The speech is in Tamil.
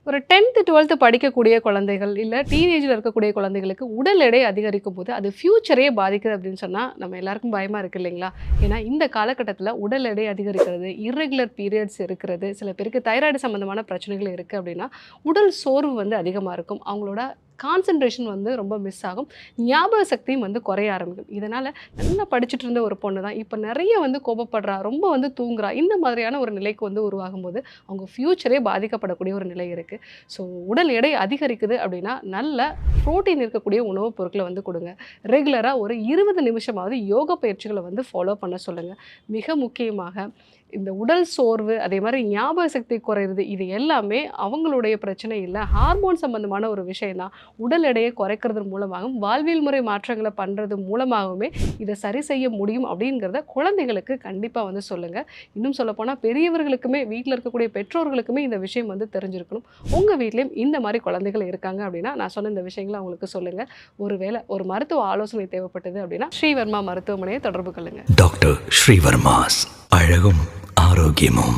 ஒரு 10th 12th படிக்கக்கூடிய குழந்தைகள், இல்ல டீனேஜ்ல இருக்கக்கூடிய குழந்தைகளுக்கு உடல் எடை அதிகரிக்கும்போது, அது ஃபியூச்சரே பாதிக்குது அப்படின்னு சொன்னா, நம்ம எல்லாருக்கும் பயமா இருக்கு இல்லைங்களா? ஏன்னா இந்த காலகட்டத்தில உடல் எடை அதிகரிக்கிறது, இர்ரெகுலர் பீரியட்ஸ் இருக்கிறது, சில பேருக்கு தைராய்டு சம்மந்தமான பிரச்சனைகள் இருக்கு அப்படின்னா, உடல் சோர்வு வந்து அதிகமா இருக்கும். அவங்களோட கான்சன்ட்ரேஷன் வந்து ரொம்ப மிஸ் ஆகும். ஞாபக சக்தியும் வந்து குறைய ஆரம்பிக்கும். இதனால நல்லா படிச்சுட்டு இருந்த ஒரு பொண்ணு தான், இப்ப நெறைய வந்து கோபப்படுறா, ரொம்ப வந்து தூங்குறா. இந்த மாதிரியான ஒரு நிலைக்கு வந்து உருவாகும்போது, அவங்க ஃபியூச்சரே பாதிக்கப்படக்கூடிய ஒரு நிலை இருக்கு. ஸோ உடல் எடை அதிகரிக்குது அப்படின்னா, நல்ல புரோட்டீன் இருக்கக்கூடிய உணவுப் பொருட்கள வந்து குடுங்க. ரெகுலரா ஒரு 20 நிமிஷமாவது யோகா பயிற்சிகள வந்து ஃபாலோ பண்ண சொல்லுங்க. மிக முக்கியமாக இந்த உடல் சோர்வு, அதே மாரி ஞாபக சக்தி குறையிறது, இது எல்லாமே அவங்களுடைய பிரச்சனை இல்ல. ஹார்மோன் சம்பந்தமான ஒரு விஷயம் தான். உடல் எடையை குறைக்கிறது மூலமாகவும், வாழ்வியல் முறை மாற்றங்கள பண்றது மூலமாகவுமே இத சரி செய்ய முடியும் அப்படிங்கிறத குழந்தைகளுக்கு கண்டிப்பா வந்து சொல்லுங்க. இன்னும் சொல்லப்போனா பெரியவர்களுக்குமே, வீட்ல இருக்கக்கூடிய பெற்றோர்களுக்குமே இந்த விஷயம் வந்து தெரிஞ்சிருக்கணும். உங்க வீட்லயும் இந்த மாரி குழந்தைகள் இருக்காங்க அப்படின்னா, நான் சொன்ன இந்த விஷயங்கள அவங்களுக்கு சொல்லுங்க. ஒருவேளை ஒரு மருத்துவ ஆலோசனை தேவைப்பட்டது அப்படின்னா, ஸ்ரீவர்மா மருத்துவமனையை தொடர்பு கொள்ளுங்க. டாக்டர் ஸ்ரீவர்மாஸ் அழகும் ஆரோக்கியமும்.